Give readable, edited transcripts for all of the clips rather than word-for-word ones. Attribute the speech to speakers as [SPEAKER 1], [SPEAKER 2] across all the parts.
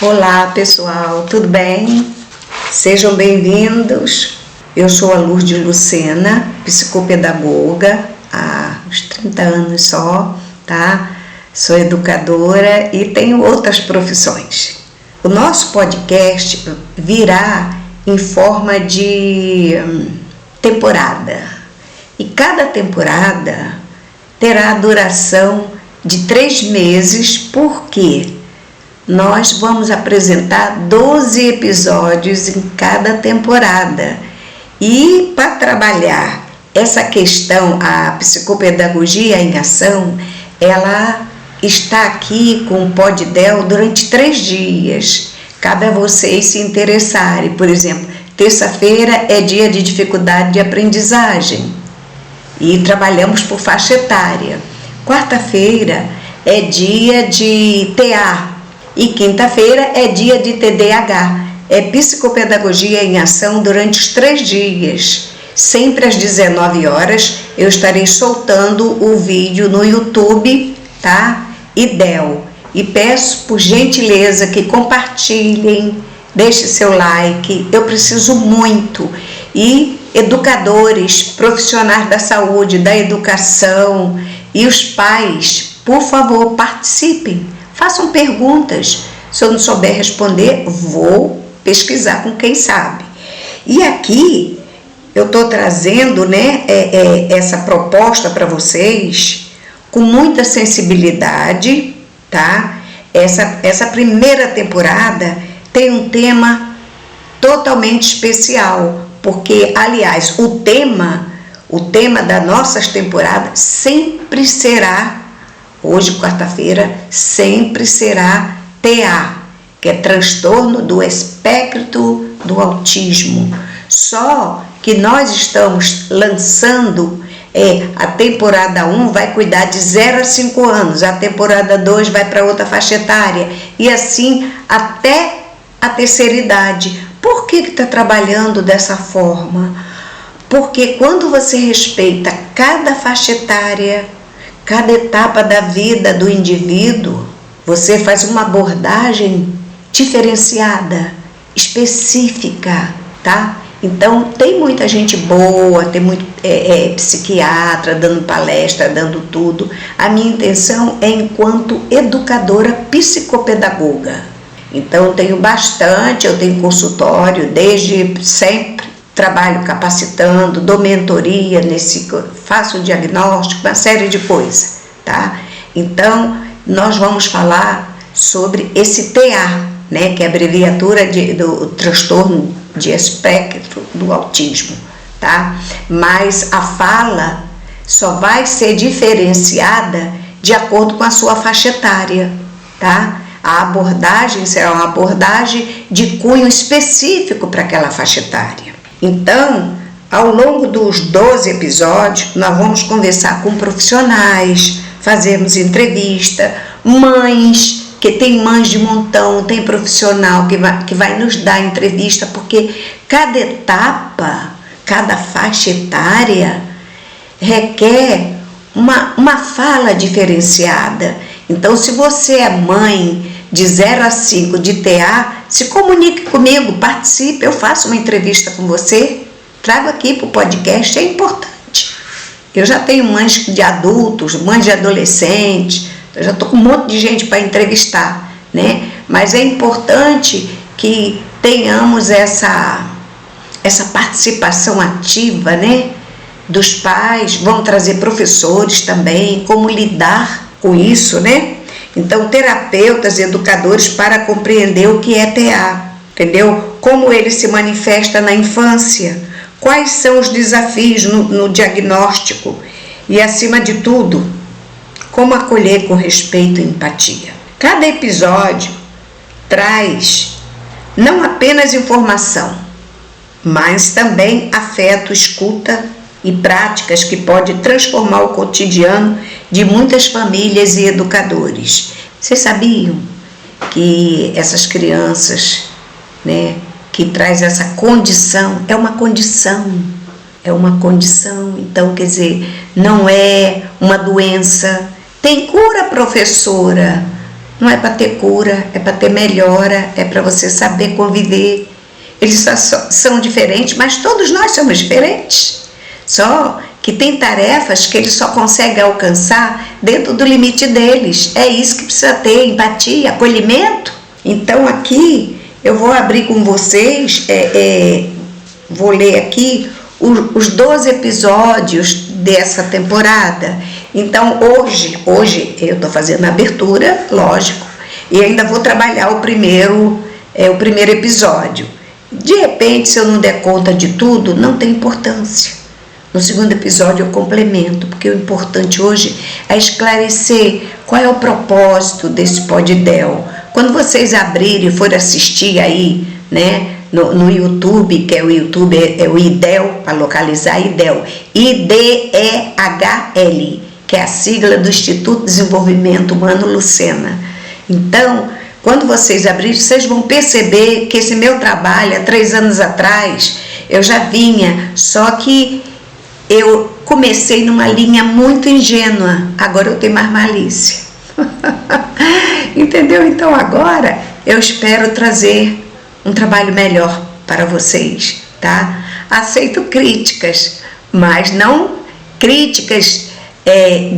[SPEAKER 1] Olá pessoal, tudo bem? Sejam bem-vindos. Eu sou a Lourdes Lucena, psicopedagoga há uns 30 anos só, tá? Sou educadora e tenho outras profissões. O nosso podcast virá em forma de temporada e cada temporada terá a duração de 3 meses, porque nós vamos apresentar 12 episódios em cada temporada. E para trabalhar essa questão, a psicopedagogia em ação, ela está aqui com o Poddel durante 3 dias. Cabe a vocês se interessarem. Por exemplo, terça-feira é dia de dificuldade de aprendizagem e trabalhamos por faixa etária. Quarta-feira é dia de TA e quinta-feira é dia de TDAH. É psicopedagogia em ação durante os 3 dias. Sempre às 19 horas eu estarei soltando o vídeo no YouTube, tá? IDEL. E peço por gentileza que compartilhem, deixe seu like, eu preciso muito. E educadores, profissionais da saúde, da educação e os pais, por favor, participem, façam perguntas. Se eu não souber responder, vou pesquisar com quem sabe. E aqui eu estou trazendo, essa proposta para vocês com muita sensibilidade, tá? Essa primeira temporada tem um tema totalmente especial, porque, aliás, o tema da nossas temporadas sempre será, hoje, quarta-feira, sempre será TA, que é transtorno do espectro do autismo. Só que nós estamos lançando, a temporada 1 vai cuidar de 0 a 5 anos, a temporada 2 vai para outra faixa etária, e assim até a terceira idade. Por que está trabalhando dessa forma? Porque quando você respeita cada faixa etária, cada etapa da vida do indivíduo, você faz uma abordagem diferenciada, específica, tá? Então, tem muita gente boa, tem muito psiquiatra dando palestra, dando tudo. A minha intenção é enquanto educadora psicopedagoga. Então, eu tenho consultório, desde sempre trabalho capacitando, dou mentoria, faço diagnóstico, uma série de coisas, tá? Então, nós vamos falar sobre esse TA, que é a abreviatura do transtorno de espectro do autismo, tá? Mas a fala só vai ser diferenciada de acordo com a sua faixa etária, tá? A abordagem será uma abordagem de cunho específico para aquela faixa etária. Então, ao longo dos 12 episódios, nós vamos conversar com profissionais, fazermos entrevista, mães, que tem mães de montão, tem profissional que vai nos dar entrevista, porque cada etapa, cada faixa etária requer uma fala diferenciada. Então, se você é mãe de 0 a 5 de TA, se comunique comigo, participe, eu faço uma entrevista com você, trago aqui para o podcast, é importante. Eu já tenho mães de adultos, mães de adolescentes, eu já estou com um monte de gente para entrevistar, Mas é importante que tenhamos essa participação ativa, dos pais, vão trazer professores também, como lidar com isso, Então, terapeutas, educadores, para compreender o que é TA, entendeu? Como ele se manifesta na infância, quais são os desafios no diagnóstico e, acima de tudo, como acolher com respeito e empatia. Cada episódio traz não apenas informação, mas também afeto, escuta e práticas que podem transformar o cotidiano de muitas famílias e educadores. Vocês sabiam que essas crianças, que traz essa condição, é uma condição, então, quer dizer, não é uma doença. Tem cura, professora? não é para ter cura, é para ter melhora, é para você saber conviver. Eles são diferentes, mas todos nós somos diferentes. Só que tem tarefas que eles só conseguem alcançar dentro do limite deles. É isso que precisa ter, empatia, acolhimento. Então aqui eu vou abrir com vocês, vou ler aqui os 12 episódios dessa temporada. Então hoje eu estou fazendo a abertura, lógico, e ainda vou trabalhar o primeiro episódio. De repente, se eu não der conta de tudo, não tem importância. No segundo episódio eu complemento, porque o importante hoje é esclarecer qual é o propósito desse Poddel. Quando vocês abrirem e forem assistir aí, né, no YouTube, que é o YouTube, é o IDEL, para localizar IDEL, IDEHL, que é a sigla do Instituto de Desenvolvimento Humano Lucena. Então, quando vocês abrirem, vocês vão perceber que esse meu trabalho, há 3 anos atrás, eu já vinha, só que eu comecei numa linha muito ingênua, agora eu tenho mais malícia. Entendeu? Então agora eu espero trazer um trabalho melhor para vocês, tá? Aceito críticas, mas não críticas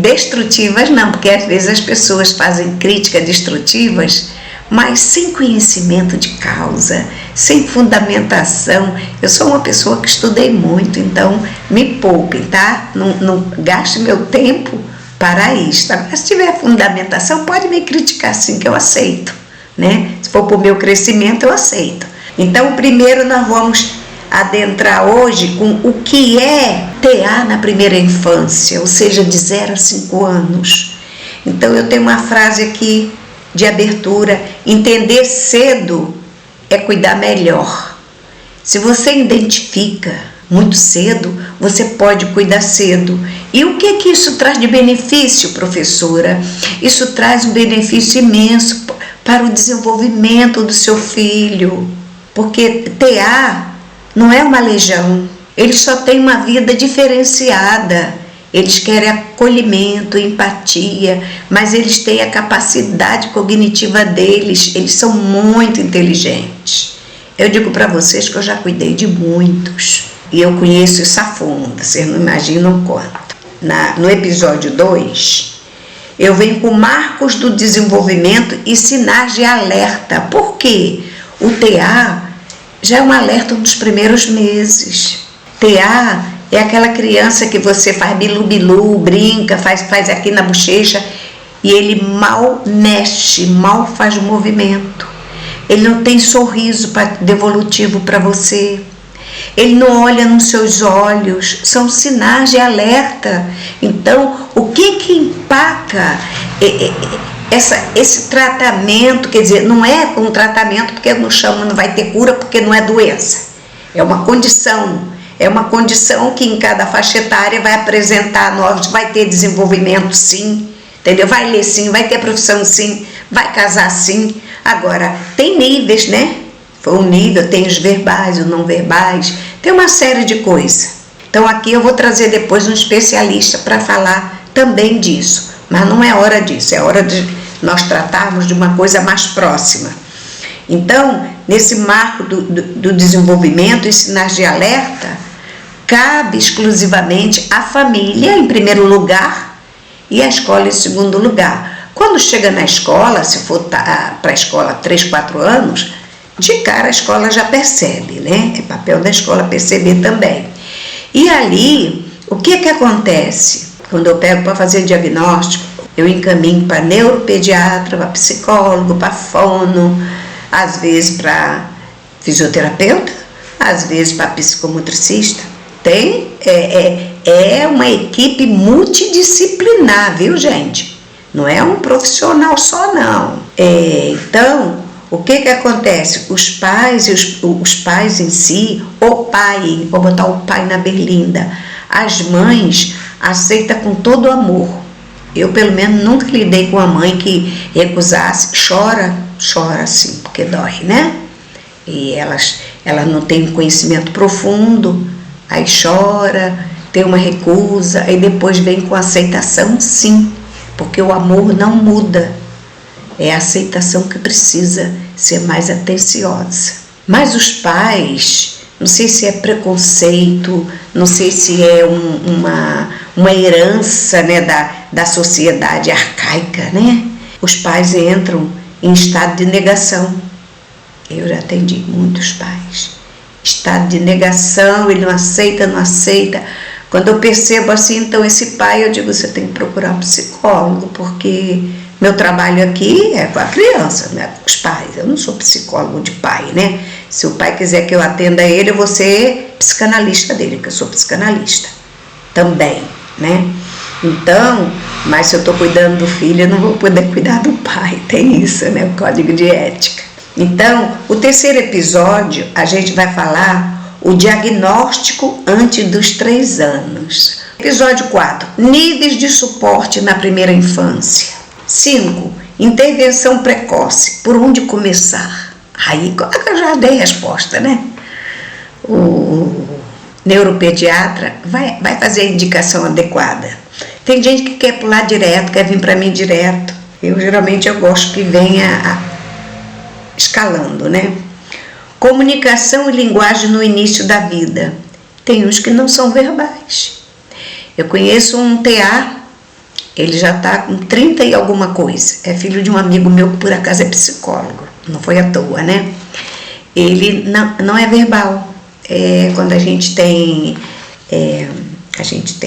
[SPEAKER 1] destrutivas não, porque às vezes as pessoas fazem críticas destrutivas, mas sem conhecimento de causa, sem fundamentação. Eu sou uma pessoa que estudei muito, então me poupem, tá? Não gaste meu tempo para isso. Agora, se tiver fundamentação, pode me criticar sim, que eu aceito, né? Se for para o meu crescimento, eu aceito. Então, primeiro nós vamos adentrar hoje com o que é TA na primeira infância, ou seja, de 0 a 5 anos. Então, eu tenho uma frase aqui de abertura: entender cedo é cuidar melhor. Se você identifica muito cedo, você pode cuidar cedo. E o que isso traz de benefício, professora? Isso traz um benefício imenso para o desenvolvimento do seu filho, porque TA não é uma legião, eles só têm uma vida diferenciada. Eles querem acolhimento, empatia, mas eles têm a capacidade cognitiva deles, eles são muito inteligentes. Eu digo para vocês que eu já cuidei de muitos, e eu conheço isso a fundo, vocês não imaginam quanto. No episódio 2, eu venho com marcos do desenvolvimento e sinais de alerta. Por quê? O TA já é um alerta nos primeiros meses. TA é aquela criança que você faz bilu-bilu, brinca, faz aqui na bochecha, e ele mal mexe, mal faz o movimento. Ele não tem sorriso devolutivo para você. Ele não olha nos seus olhos. São sinais de alerta. Então, o que empaca esse tratamento? Quer dizer, não é um tratamento porque eu não chamo, não vai ter cura porque não é doença. É uma condição. É uma condição que em cada faixa etária vai apresentar novos, vai ter desenvolvimento sim, entendeu? Vai ler sim, vai ter profissão sim, vai casar sim. Agora, tem níveis, né? Foi um nível, tem os verbais, os não verbais, tem uma série de coisas. Então aqui eu vou trazer depois um especialista para falar também disso, mas não é hora disso, é hora de nós tratarmos de uma coisa mais próxima. Então, nesse marco do desenvolvimento e sinais de alerta, cabe exclusivamente à família, em primeiro lugar, e à escola em segundo lugar. Quando chega na escola, se for para a escola 3, 4 anos, de cara a escola já percebe, né? É papel da escola perceber também. E ali, o que acontece? Quando eu pego para fazer diagnóstico, eu encaminho para neuropediatra, para psicólogo, para fono, às vezes para fisioterapeuta, às vezes para psicomotricista. É uma equipe multidisciplinar, viu, gente? Não é um profissional só, não. Então, o que acontece? Os pais em si, o pai, vou botar o pai na berlinda, as mães aceitam com todo amor. Eu, pelo menos, nunca lidei com a mãe que recusasse. Chora sim, porque dói, né? E elas não têm conhecimento profundo, aí chora, tem uma recusa, aí depois vem com aceitação, sim, porque o amor não muda. É a aceitação que precisa ser mais atenciosa. Mas os pais, não sei se é preconceito, não sei se é uma herança, né, da sociedade arcaica, né? Os pais entram em estado de negação. Eu já atendi muitos pais. Estado de negação, ele não aceita. Quando eu percebo assim, então esse pai, eu digo, você tem que procurar um psicólogo, porque meu trabalho aqui é com a criança, né, com os pais. Eu não sou psicólogo de pai, né? Se o pai quiser que eu atenda ele, eu vou ser psicanalista dele, que eu sou psicanalista também, né? Então, mas se eu estou cuidando do filho, eu não vou poder cuidar do pai. Tem isso, né? O código de ética. Então, o terceiro episódio, a gente vai falar o diagnóstico antes dos 3 anos. Episódio 4, níveis de suporte na primeira infância. 5, intervenção precoce, por onde começar? Aí eu já dei a resposta, né? O neuropediatra vai fazer a indicação adequada. Tem gente que quer pular direto, quer vir para mim direto. Geralmente eu gosto que venha escalando, né? Comunicação e linguagem no início da vida. Tem uns que não são verbais. Eu conheço um TA, ele já está com 30 e alguma coisa. É filho de um amigo meu que por acaso é psicólogo. Não foi à toa, né? Ele não é verbal. Quando a gente tem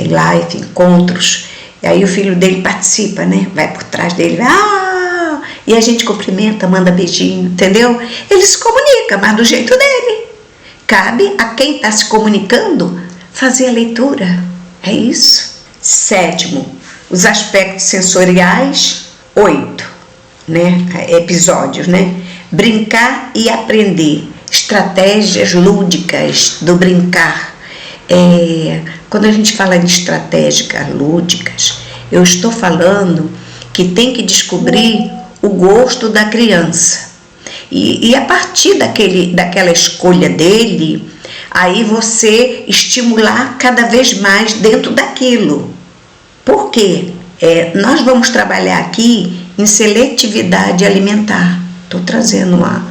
[SPEAKER 1] live, encontros, e aí o filho dele participa, né? Vai por trás dele, e a gente cumprimenta, manda beijinho, entendeu? Ele se comunica, mas do jeito dele. Cabe a quem está se comunicando fazer a leitura. É isso. 7, os aspectos sensoriais. 8, né? Episódios, né? Brincar e aprender. Estratégias lúdicas do brincar. Quando a gente fala em estratégias lúdicas, eu estou falando que tem que descobrir o gosto da criança. E a partir daquela escolha dele, aí você estimular cada vez mais dentro daquilo. Por quê? Nós vamos trabalhar aqui em seletividade alimentar. Estou trazendo uma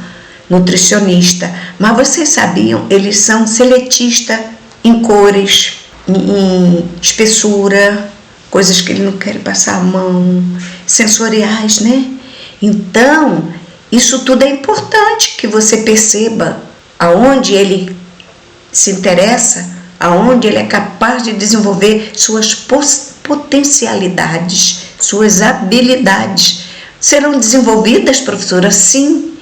[SPEAKER 1] nutricionista. Mas vocês sabiam, eles são seletistas em cores, em espessura, coisas que ele não quer passar a mão, sensoriais, né? Então, isso tudo é importante que você perceba aonde ele se interessa, aonde ele é capaz de desenvolver suas potencialidades, suas habilidades. Serão desenvolvidas, professora? Sim,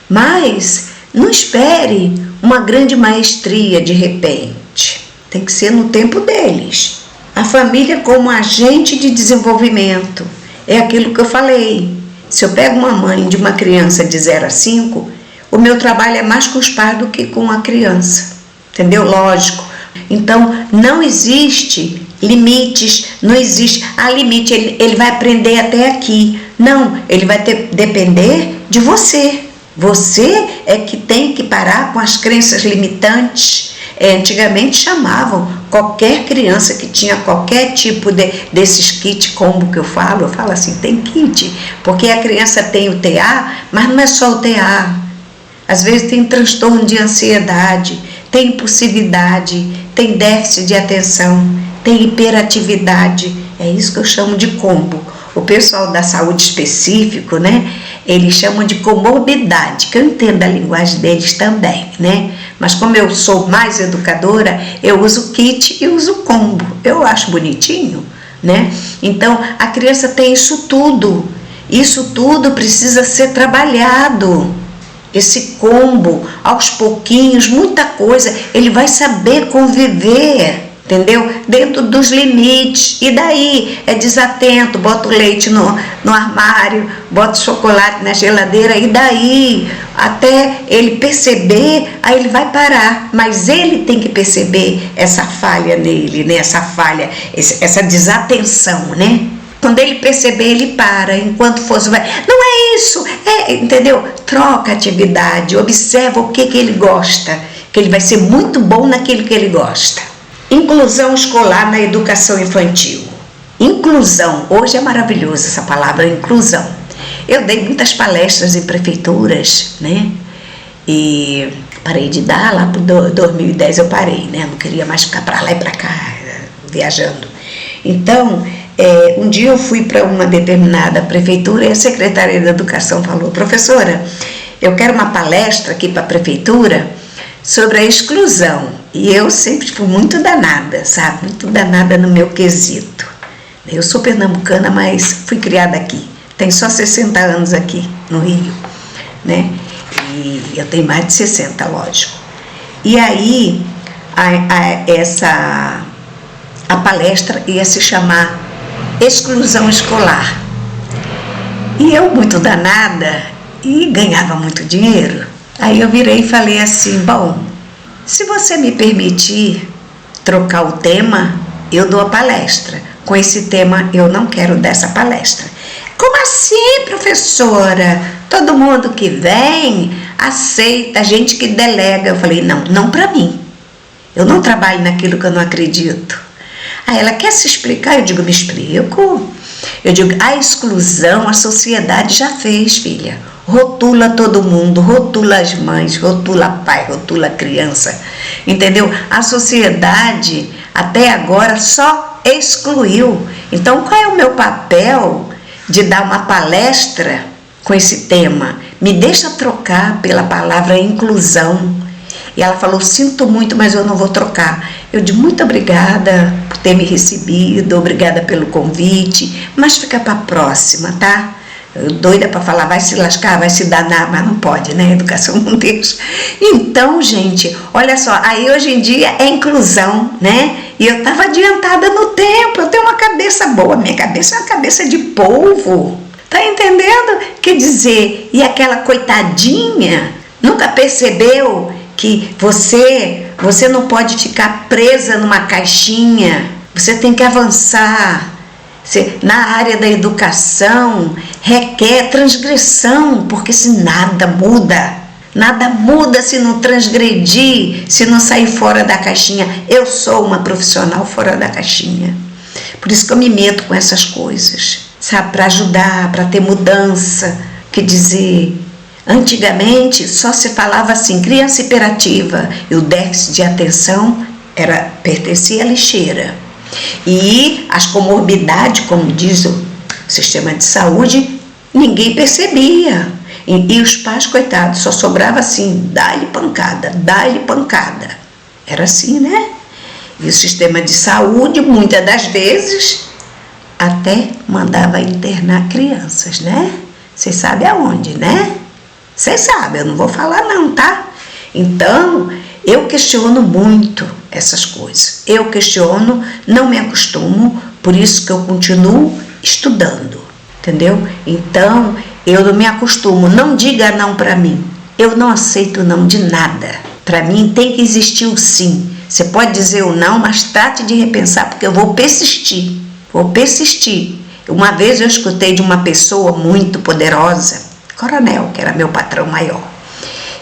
[SPEAKER 1] mas não espere uma grande maestria de repente. Tem que ser no tempo deles. A família como agente de desenvolvimento. É aquilo que eu falei. Se eu pego uma mãe de uma criança de 0 a 5, o meu trabalho é mais com os pais do que com a criança. Entendeu? Lógico. Então, não existe limites, não existe limite, ele vai aprender até aqui. Não, ele vai depender de você. Você é que tem que parar com as crenças limitantes. Antigamente chamavam qualquer criança que tinha qualquer tipo desses kit combo que eu falo assim, tem kit, porque a criança tem o TA, mas não é só o TA. Às vezes tem transtorno de ansiedade, tem impulsividade, tem déficit de atenção, tem hiperatividade. É isso que eu chamo de combo. O pessoal da saúde específico, né? Eles chamam de comorbidade, que eu entendo a linguagem deles também, né? Mas como eu sou mais educadora, eu uso kit e uso combo. Eu acho bonitinho, né? Então, a criança tem isso tudo. Isso tudo precisa ser trabalhado. Esse combo, aos pouquinhos, muita coisa, ele vai saber conviver, entendeu? Dentro dos limites. E daí é desatento, bota o leite no armário, bota o chocolate na geladeira, e daí até ele perceber, aí ele vai parar. Mas ele tem que perceber essa falha nele, né? Essa falha, essa desatenção, né? Quando ele perceber, ele para. Enquanto fosse, vai, não é isso, entendeu? Troca a atividade, observa o que ele gosta, que ele vai ser muito bom naquilo que ele gosta. Inclusão escolar na educação infantil. Inclusão, hoje é maravilhoso essa palavra, inclusão. Eu dei muitas palestras em prefeituras, né? E parei de dar, lá por 2010 eu parei, né? Não queria mais ficar para lá e para cá, viajando. Então, um dia eu fui para uma determinada prefeitura e a secretária da Educação falou: professora, eu quero uma palestra aqui para a prefeitura sobre a exclusão. E eu sempre fui muito danada, sabe? Muito danada no meu quesito. Eu sou pernambucana, mas fui criada aqui. Tenho só 60 anos aqui no Rio, né? E eu tenho mais de 60, lógico. E aí, a palestra ia se chamar Exclusão Escolar. E eu, muito danada, e ganhava muito dinheiro, aí eu virei e falei assim: bom, se você me permitir trocar o tema, eu dou a palestra. Com esse tema, eu não quero dessa palestra. Como assim, professora? Todo mundo que vem aceita, a gente que delega. Eu falei: não para mim. Eu não trabalho naquilo que eu não acredito. Aí ela: quer se explicar? Eu digo: me explico. Eu digo: a exclusão, a sociedade já fez, filha. Rotula todo mundo, rotula as mães, rotula pai, rotula criança. Entendeu? A sociedade, até agora, só excluiu. Então, qual é o meu papel de dar uma palestra com esse tema? Me deixa trocar pela palavra inclusão. E ela falou: sinto muito, mas eu não vou trocar. Eu digo: muito obrigada por ter me recebido, obrigada pelo convite, mas fica para a próxima, tá? Eu doida para falar: vai se lascar, vai se danar, mas não pode, né? A educação não deixa. Então, gente, olha só, aí hoje em dia é inclusão, né? E eu estava adiantada no tempo, eu tenho uma cabeça boa, minha cabeça é uma cabeça de polvo, tá entendendo? Quer dizer, e aquela coitadinha nunca percebeu que você não pode ficar presa numa caixinha, você tem que avançar. Na área da educação requer transgressão, porque se nada muda se não transgredir, se não sair fora da caixinha. Eu sou uma profissional fora da caixinha, por isso que eu me meto com essas coisas, sabe, para ajudar, para ter mudança. Quer dizer, antigamente só se falava assim: criança hiperativa, e o déficit de atenção pertencia à lixeira. E as comorbidades, como diz o sistema de saúde, ninguém percebia. E os pais, coitados, só sobrava assim: dá-lhe pancada, dá-lhe pancada. Era assim, né? E o sistema de saúde, muitas das vezes, até mandava internar crianças, né? Vocês sabem aonde, né? Vocês sabem, eu não vou falar não, tá? Então, eu questiono muito essas coisas. Eu questiono, não me acostumo, por isso que eu continuo estudando, entendeu? Então, eu não me acostumo. Não diga não para mim. Eu não aceito não de nada. Para mim tem que existir o sim. Você pode dizer o não, mas trate de repensar, porque eu vou persistir. Vou persistir. Uma vez eu escutei de uma pessoa muito poderosa, coronel, que era meu patrão maior,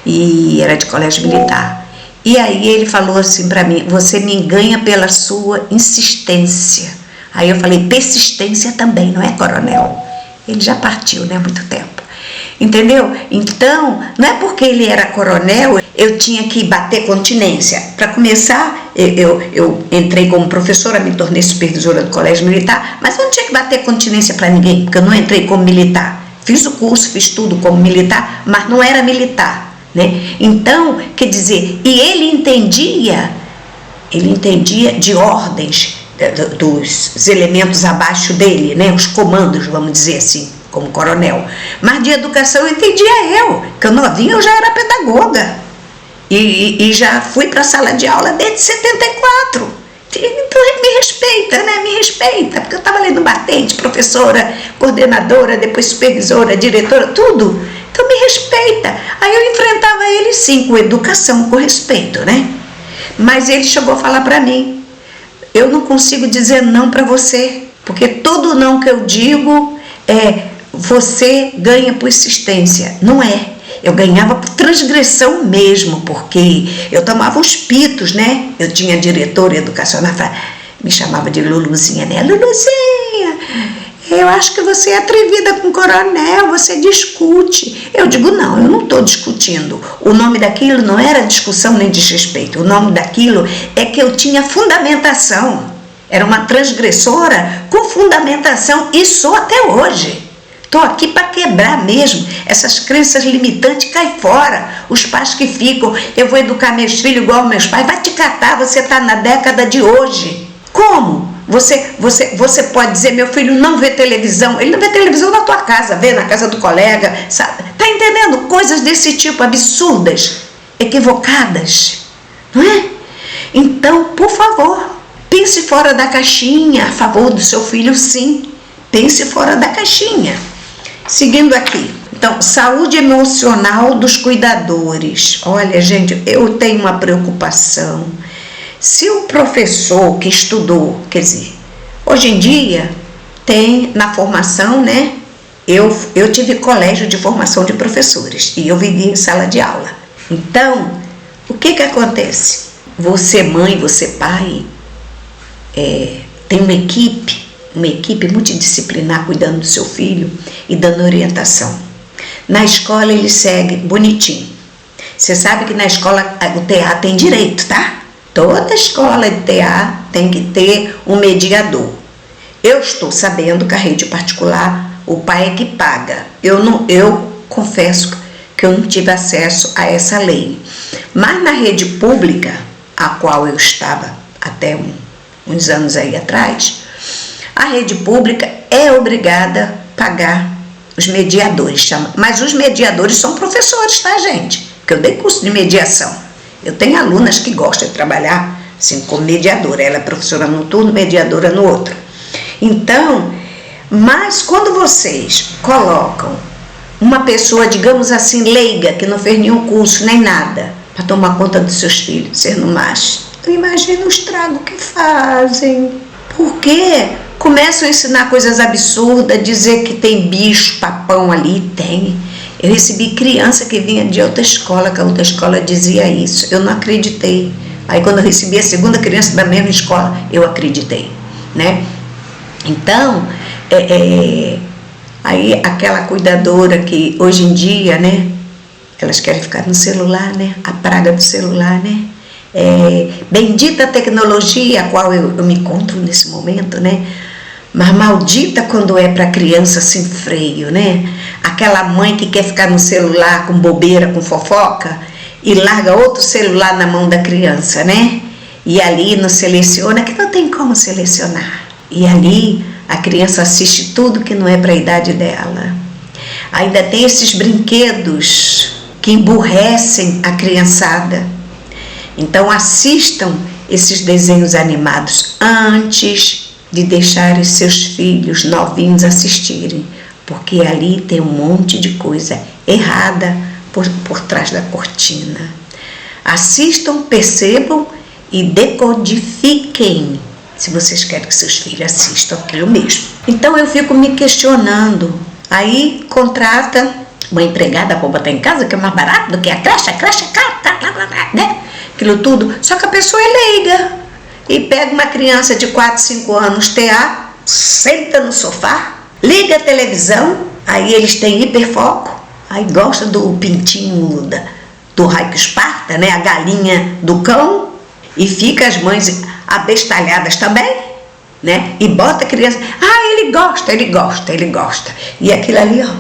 [SPEAKER 1] e era de colégio militar. E aí ele falou assim para mim: você me ganha pela sua insistência. Aí eu falei: persistência também, não é, coronel? Ele já partiu, né, há muito tempo. Entendeu? Então, não é porque ele era coronel, eu tinha que bater continência. Para começar, eu entrei como professora, me tornei supervisora do colégio militar, mas eu não tinha que bater continência para ninguém, porque eu não entrei como militar. Fiz o curso, fiz tudo como militar, mas não era militar, né? Então, quer dizer, e ele entendia de ordens dos elementos abaixo dele, né? Os comandos, vamos dizer assim, como coronel. Mas de educação eu entendia que eu novinha eu já era pedagoga. E já fui para a sala de aula desde 74. Então me respeita, né? Me respeita, porque eu estava lendo batente, professora, coordenadora, depois supervisora, diretora, tudo. Então me respeita. Aí eu enfrentava ele sim, com educação, com respeito, né? Mas ele chegou a falar para mim: eu não consigo dizer não para você, porque todo não que eu digo você ganha por insistência. Não é. Eu ganhava por transgressão mesmo, porque eu tomava os pitos, né? Eu tinha diretora educacional, me chamava de Luluzinha, né? Luluzinha, Eu acho que você é atrevida com o coronel, você discute. Eu digo, não, eu não estou discutindo. O nome daquilo não era discussão nem desrespeito. O nome daquilo é que eu tinha fundamentação. Era uma transgressora com fundamentação e sou até hoje. Estou aqui para quebrar mesmo. Essas crenças limitantes caem fora. Os pais que ficam, eu vou educar meus filhos igual meus pais. Vai te catar, você está na década de hoje. Como? Você pode dizer, meu filho não vê televisão. Ele não vê televisão na tua casa, vê na casa do colega. Sabe? Tá entendendo? Coisas desse tipo, absurdas, equivocadas. Não é? Então, por favor, pense fora da caixinha a favor do seu filho, sim. Pense fora da caixinha. Seguindo aqui. Então, saúde emocional dos cuidadores. Olha, gente, eu tenho uma preocupação. Se o professor que estudou, quer dizer, hoje em dia tem na formação, né? Eu tive colégio de formação de professores e eu vivi em sala de aula. Então, o que acontece? Você mãe, você pai, tem uma equipe multidisciplinar cuidando do seu filho e dando orientação. Na escola ele segue bonitinho. Você sabe que na escola o TA tem direito, tá? Toda escola de TA tem que ter um mediador. Eu estou sabendo que a rede particular, o pai é que paga. Eu confesso que eu não tive acesso a essa lei. Mas na rede pública, a qual eu estava até uns anos aí atrás, a rede pública é obrigada a pagar os mediadores. Mas os mediadores são professores, tá, gente? Porque eu dei curso de mediação. Eu tenho alunas que gostam de trabalhar assim, como mediadora. Ela é professora num turno, mediadora no outro. Então, mas quando vocês colocam uma pessoa, digamos assim, leiga, que não fez nenhum curso nem nada, para tomar conta dos seus filhos, sendo macho, eu imagino o estrago que fazem. Porque começam a ensinar coisas absurdas, dizer que tem bicho, papão ali, tem. Eu recebi criança que vinha de outra escola, que a outra escola dizia isso. Eu não acreditei. Aí quando eu recebi a segunda criança da mesma escola, eu acreditei, né? Então, aí aquela cuidadora que hoje em dia, né? Elas querem ficar no celular, né? A praga do celular, né? Bendita tecnologia a qual eu me encontro nesse momento, né? Mas maldita quando é para criança sem freio, né? Aquela mãe que quer ficar no celular com bobeira, com fofoca e larga outro celular na mão da criança, né? E ali não seleciona, que não tem como selecionar. E ali a criança assiste tudo que não é para a idade dela. Ainda tem esses brinquedos que emburrecem a criançada. Então assistam esses desenhos animados antes de deixar os seus filhos novinhos assistirem, porque ali tem um monte de coisa errada por trás da cortina. Assistam, percebam e decodifiquem, se vocês querem que seus filhos assistam aquilo mesmo. Então eu fico me questionando, aí contrata uma empregada para botar em casa, que é mais barato do que a creche é cara, né? Aquilo tudo, só que a pessoa é leiga. E pega uma criança de 4, 5 anos, TA, senta no sofá, liga a televisão, aí eles têm hiperfoco, aí gosta do pintinho do Raio Esparta, né, a galinha do cão, e fica as mães abestalhadas também, né, e bota a criança, ele gosta. E aquilo ali, ó,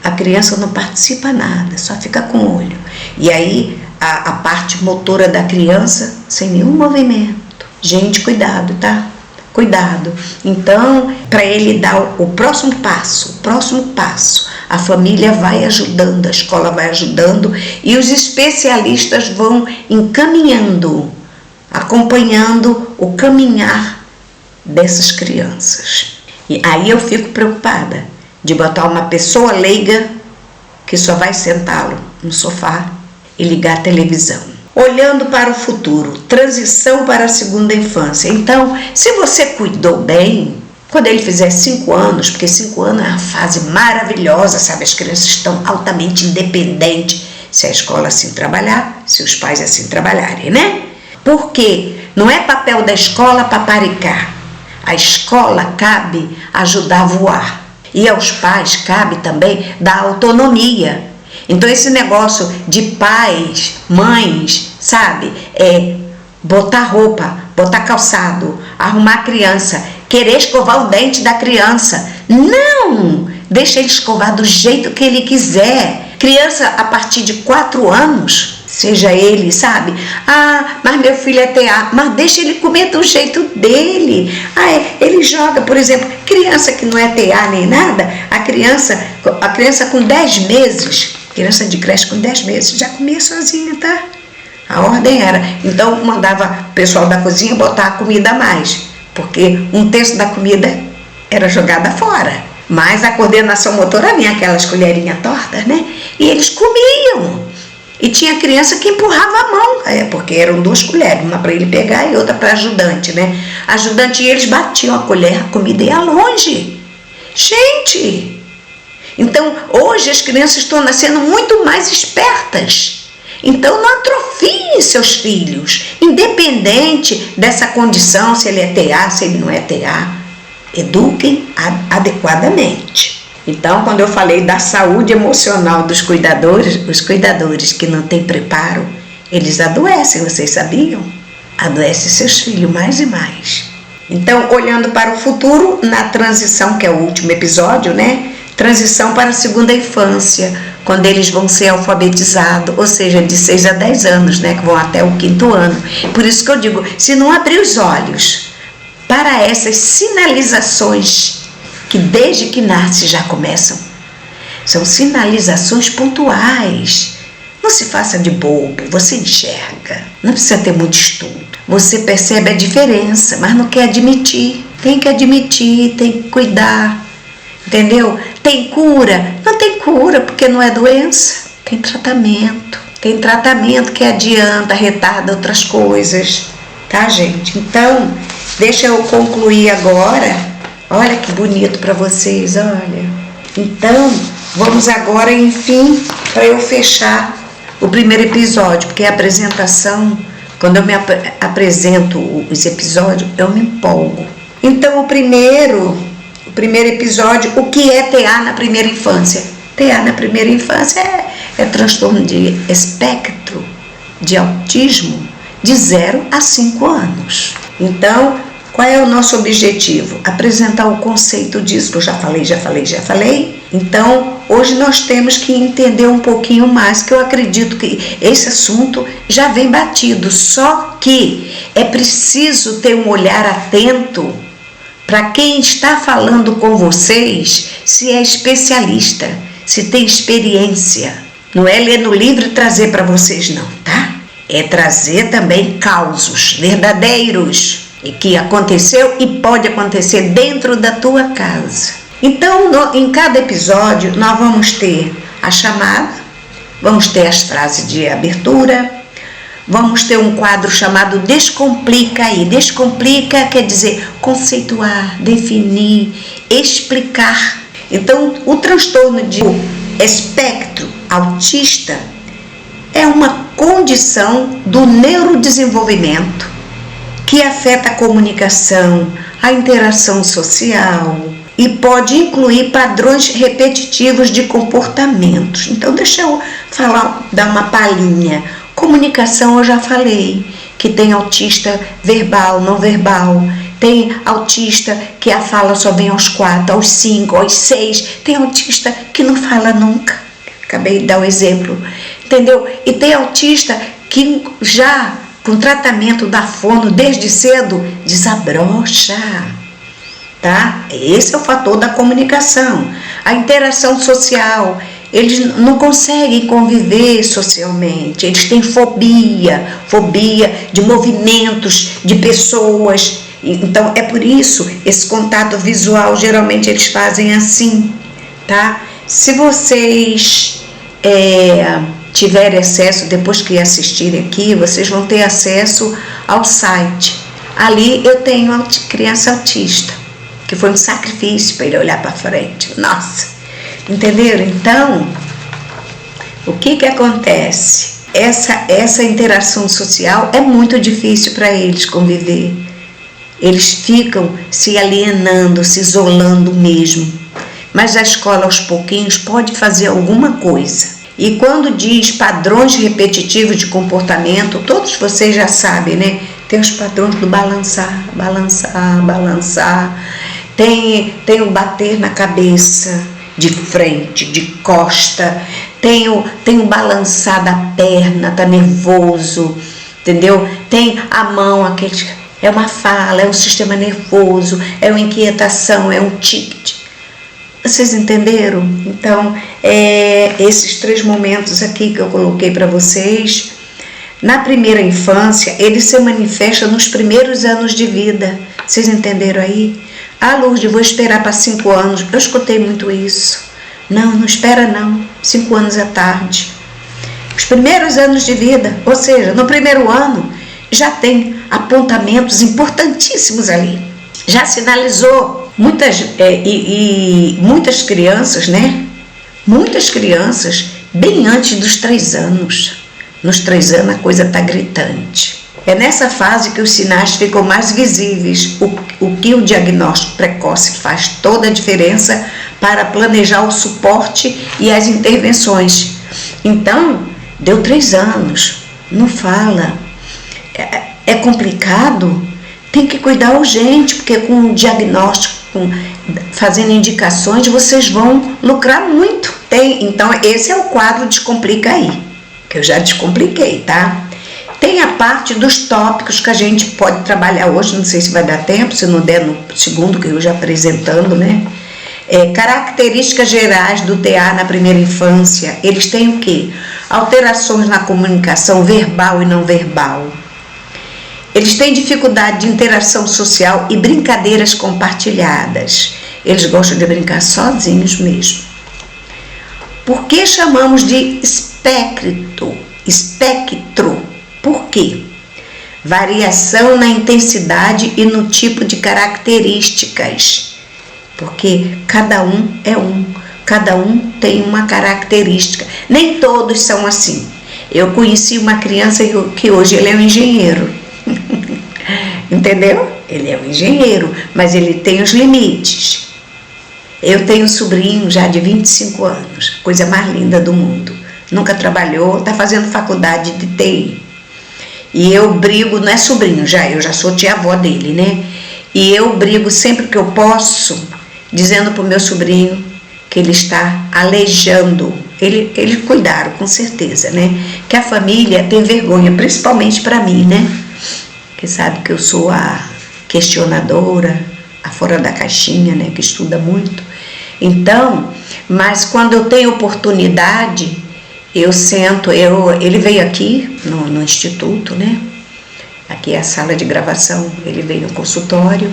[SPEAKER 1] a criança não participa nada, só fica com o olho. E aí a parte motora da criança sem nenhum movimento. Gente, cuidado, tá? Cuidado. Então, para ele dar o próximo passo, a família vai ajudando, a escola vai ajudando e os especialistas vão encaminhando, acompanhando o caminhar dessas crianças. E aí eu fico preocupada de botar uma pessoa leiga que só vai sentá-lo no sofá e ligar a televisão. Olhando para o futuro, transição para a segunda infância. Então, se você cuidou bem, quando ele fizer 5 anos, porque 5 anos é uma fase maravilhosa, sabe? As crianças estão altamente independentes, se a escola assim trabalhar, se os pais assim trabalharem, né? Porque não é papel da escola paparicar. À escola cabe ajudar a voar. E aos pais cabe também dar autonomia. Então esse negócio de pais, mães, sabe, botar roupa, botar calçado, arrumar a criança, querer escovar o dente da criança. Não! Deixa ele escovar do jeito que ele quiser. Criança a partir de 4 anos, seja ele, sabe? Mas meu filho é TEA. Mas deixa ele comer do jeito dele. Ele joga, por exemplo, criança que não é TEA nem nada, a criança com 10 meses, criança de creche com 10 meses, já comia sozinha, tá? A ordem era, então mandava o pessoal da cozinha botar a comida a mais, porque 1/3 da comida era jogada fora. Mas a coordenação motora vinha aquelas colherinhas tortas, né? E eles comiam. E tinha criança que empurrava a mão, porque eram 2 colheres, uma para ele pegar e outra para ajudante, né? Ajudante, e eles batiam a colher, a comida ia longe. Gente! Então, hoje as crianças estão nascendo muito mais espertas. Então, não atrofiem seus filhos, independente dessa condição, se ele é TEA, se ele não é TEA. Eduquem adequadamente. Então, quando eu falei da saúde emocional dos cuidadores, os cuidadores que não têm preparo, eles adoecem, vocês sabiam? Adoecem seus filhos mais e mais. Então, olhando para o futuro, na transição, que é o último episódio, né? Transição para a segunda infância, quando eles vão ser alfabetizados, ou seja, de 6 a 10 anos, né? Que vão até o 5º ano. Por isso que eu digo, se não abrir os olhos para essas sinalizações que desde que nasce já começam, são sinalizações pontuais. Não se faça de bobo, você enxerga, não precisa ter muito estudo. Você percebe a diferença, mas não quer admitir. Tem que admitir, tem que cuidar, entendeu? Tem cura? Não tem cura, porque não é doença. Tem tratamento. Tem tratamento que adianta, retarda outras coisas, tá, gente? Então, deixa eu concluir agora. Olha que bonito para vocês, olha. Então, vamos agora, enfim, para eu fechar o primeiro episódio, porque a apresentação, quando eu me apresento os episódios, eu me empolgo. Então, o primeiro episódio, o que é TEA na primeira infância? TEA na primeira infância é transtorno de espectro de autismo de 0 a 5 anos. Então, qual é o nosso objetivo? Apresentar o conceito disso, que eu já falei. Então, hoje nós temos que entender um pouquinho mais, que eu acredito que esse assunto já vem batido, só que é preciso ter um olhar atento para quem está falando com vocês, se é especialista, se tem experiência. Não é ler no livro e trazer para vocês não, tá? É trazer também causos verdadeiros e que aconteceu e pode acontecer dentro da tua casa. Então, em cada episódio, nós vamos ter a chamada, vamos ter as frases de abertura, vamos ter um quadro chamado Descomplica aí. Descomplica quer dizer conceituar, definir, explicar. Então, o transtorno de espectro autista é uma condição do neurodesenvolvimento que afeta a comunicação, a interação social e pode incluir padrões repetitivos de comportamentos. Então, deixa eu dar uma palhinha. Comunicação eu já falei, que tem autista verbal, não verbal, tem autista que a fala só vem aos 4, aos 5, aos 6, tem autista que não fala nunca, acabei de dar um exemplo, entendeu? E tem autista que já com tratamento da fono desde cedo desabrocha, tá? Esse é o fator da comunicação. A interação social, eles não conseguem conviver socialmente, eles têm fobia de movimentos, de pessoas. Então é por isso esse contato visual geralmente eles fazem assim, tá? Se vocês tiverem acesso, depois que assistirem aqui, vocês vão ter acesso ao site. Ali eu tenho criança autista, que foi um sacrifício para ele olhar para frente. Nossa, entenderam? Então, o que acontece? Essa interação social é muito difícil para eles conviver. Eles ficam se alienando, se isolando mesmo. Mas a escola, aos pouquinhos, pode fazer alguma coisa. E quando diz padrões repetitivos de comportamento, todos vocês já sabem, né? Tem os padrões do balançar, balançar, balançar. Tem o bater na cabeça, de frente, de costa. Tem o balançar da perna, tá nervoso, entendeu? Tem a mão, aquele, é uma fala, é um sistema nervoso, é uma inquietação, é um tique. Vocês entenderam? Então, esses 3 momentos aqui que eu coloquei para vocês. Na primeira infância, ele se manifesta nos primeiros anos de vida. Vocês entenderam aí? Ah, Lourdes, vou esperar para 5 anos. Eu escutei muito isso. Não espera não. 5 anos é tarde. Os primeiros anos de vida, ou seja, no primeiro ano, já tem apontamentos importantíssimos ali. Já sinalizou. Muitas crianças, né? Muitas crianças, bem antes dos 3 anos. Nos 3 anos a coisa está gritante. É nessa fase que os sinais ficam mais visíveis, o que o diagnóstico precoce faz toda a diferença para planejar o suporte e as intervenções. Então, deu 3 anos, não fala. É complicado, tem que cuidar urgente, porque com o diagnóstico, fazendo indicações, vocês vão lucrar muito. Então, esse é o quadro Descomplica Aí, que eu já descompliquei, tá? Tem a parte dos tópicos que a gente pode trabalhar hoje, não sei se vai dar tempo, se não der no segundo, que eu já apresentando, né? Características gerais do TA na primeira infância. Eles têm o quê? Alterações na comunicação verbal e não verbal. Eles têm dificuldade de interação social e brincadeiras compartilhadas. Eles gostam de brincar sozinhos mesmo. Por que chamamos de espectro? Por quê? Variação na intensidade e no tipo de características. Porque cada um é um. Cada um tem uma característica. Nem todos são assim. Eu conheci uma criança que hoje ele é um engenheiro. Entendeu? Ele é um engenheiro, mas ele tem os limites. Eu tenho um sobrinho já de 25 anos, coisa mais linda do mundo. Nunca trabalhou, está fazendo faculdade de TI. E eu brigo, não é sobrinho, eu já sou tia-avó dele, né? E eu brigo sempre que eu posso, dizendo para o meu sobrinho que ele está aleijando. Eles cuidaram, com certeza, né? Que a família tem vergonha, principalmente para mim, né? Que sabe que eu sou a questionadora, a fora da caixinha, né? Que estuda muito. Então, mas quando eu tenho oportunidade, eu sento, ele veio aqui no instituto, né? Aqui é a sala de gravação, ele veio no consultório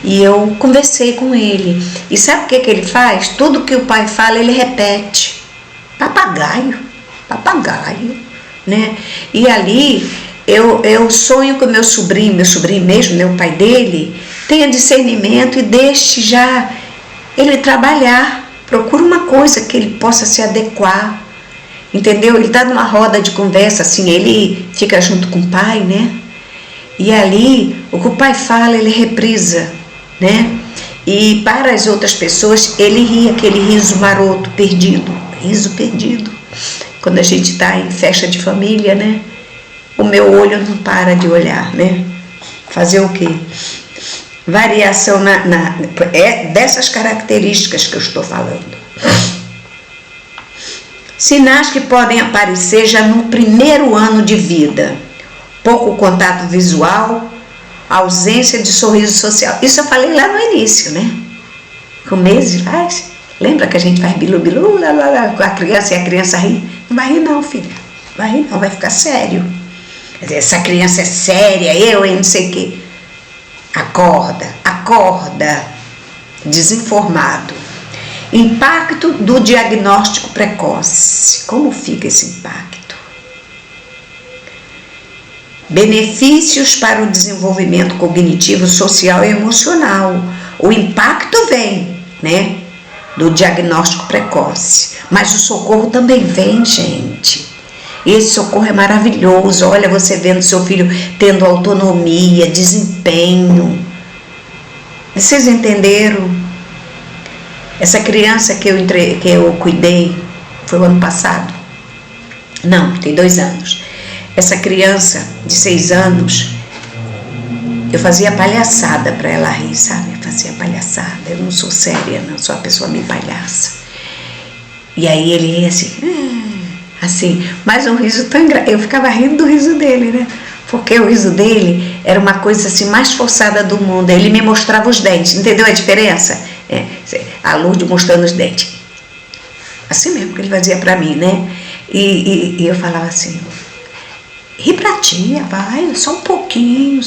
[SPEAKER 1] e eu conversei com ele. E sabe o que ele faz? Tudo que o pai fala, ele repete. Papagaio, né? E ali eu sonho que o meu sobrinho mesmo, né, o pai dele, tenha discernimento e deixe já ele trabalhar. Procura uma coisa que ele possa se adequar. Entendeu? Ele está numa roda de conversa, assim, ele fica junto com o pai, né? E ali, o que o pai fala, ele reprisa, né? E para as outras pessoas, ele ri, aquele riso maroto, perdido, riso perdido. Quando a gente está em festa de família, né? O meu olho não para de olhar, né? Fazer o quê? Variação dessas características que eu estou falando. Sinais que podem aparecer já no primeiro ano de vida. Pouco contato visual, ausência de sorriso social. Isso eu falei lá no início, né? Com meses faz. Lembra que a gente faz bilu-bilu, com a criança e a criança ri? Não vai rir não, filha. Não vai rir não, vai ficar sério. Quer dizer, essa criança é séria, eu não sei o quê. Acorda. Desinformado. Impacto do diagnóstico precoce. Como fica esse impacto? Benefícios para o desenvolvimento cognitivo, social e emocional. O impacto vem, né, do diagnóstico precoce. Mas o socorro também vem, gente. Esse socorro é maravilhoso. Olha, você vendo seu filho tendo autonomia, desempenho, Vocês entenderam? Essa criança que eu cuidei, foi o ano passado? Não, tem 2 anos. Essa criança de 6 anos, eu fazia palhaçada para ela rir, sabe? Eu fazia palhaçada. Eu não sou séria, não sou a pessoa meio palhaça. E aí ele ria assim, mas um riso tão engraçado. Eu ficava rindo do riso dele, né? Porque o riso dele era uma coisa assim mais forçada do mundo. Ele me mostrava os dentes, entendeu a diferença? A Lourdes mostrando os dentes. Assim mesmo que ele fazia pra mim, né? E eu falava assim, ri pra tia, vai, só um pouquinho.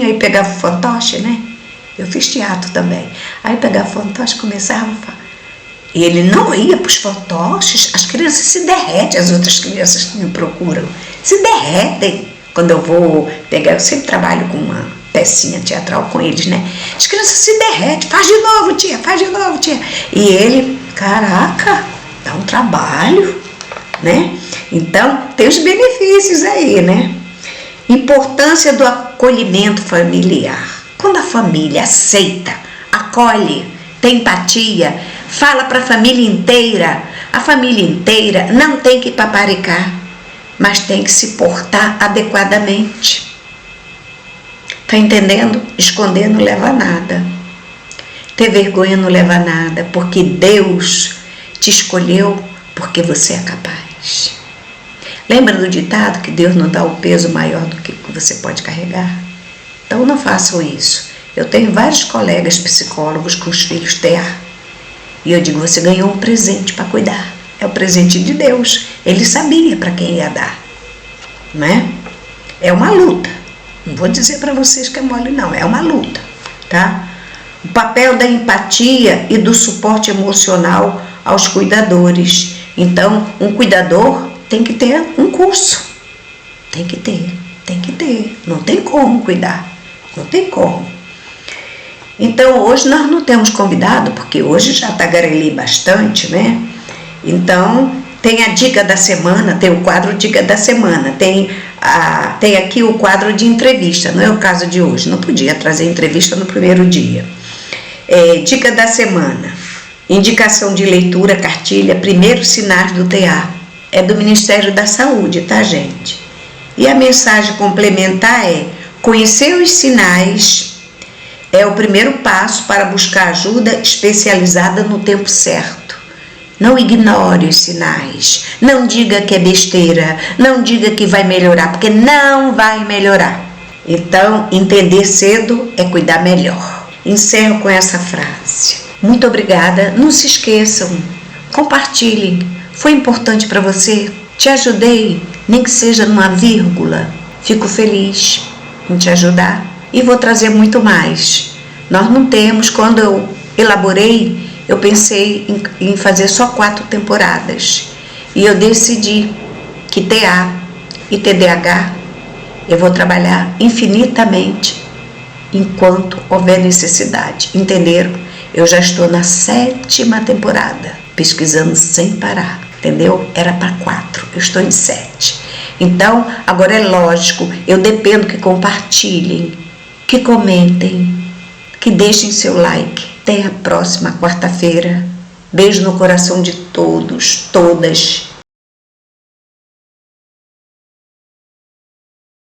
[SPEAKER 1] Aí pegava o fantoche, né? Eu fiz teatro também. Aí pegava o fantoche e começava a falar. E ele não ia pros fantoches, as crianças se derretem, as outras crianças que me procuram, se derretem. Quando eu vou pegar, eu sempre trabalho com uma pecinha teatral com eles, né? As crianças se derretem, faz de novo, tia. E ele, caraca, dá um trabalho, né? Então, tem os benefícios aí, né? Importância do acolhimento familiar. Quando a família aceita, acolhe, tem empatia, fala para a família inteira não tem que paparicar, mas tem que se portar adequadamente. Tá entendendo? Esconder não leva a nada. Ter vergonha não leva a nada, porque Deus te escolheu porque você é capaz. Lembra do ditado que Deus não dá o peso maior do que você pode carregar? Então não façam isso. Eu tenho vários colegas psicólogos com os filhos TEA. E eu digo, você ganhou um presente para cuidar. É o presente de Deus. Ele sabia para quem ia dar. Não é? É uma luta. Não vou dizer para vocês que é mole, não. É uma luta. Tá? O papel da empatia e do suporte emocional aos cuidadores. Então, um cuidador tem que ter um curso. Tem que ter. Não tem como cuidar. Não tem como. Então, hoje nós não temos convidado, porque hoje já tagarelei bastante, né? Então, tem a dica da semana, tem o quadro Dica da Semana, tem aqui o quadro de entrevista, não é o caso de hoje, não podia trazer entrevista no primeiro dia. Dica da semana, indicação de leitura, cartilha, primeiros sinais do TA, é do Ministério da Saúde, tá, gente? E a mensagem complementar é, conhecer os sinais é o primeiro passo para buscar ajuda especializada no tempo certo. Não ignore os sinais. Não diga que é besteira. Não diga que vai melhorar, porque não vai melhorar. Então, entender cedo é cuidar melhor. Encerro com essa frase. Muito obrigada. Não se esqueçam. Compartilhem. Foi importante para você? Te ajudei, nem que seja numa vírgula. Fico feliz em te ajudar. E vou trazer muito mais. Nós não temos, quando eu elaborei, eu pensei em fazer só 4 temporadas. E eu decidi que TA e TDAH eu vou trabalhar infinitamente enquanto houver necessidade. Entenderam? Eu já estou na 7ª temporada, pesquisando sem parar. Entendeu? Era para 4, eu estou em 7. Então, agora é lógico, eu dependo que compartilhem, que comentem, que deixem seu like. Até a próxima quarta-feira. Beijo no coração de todos, todas.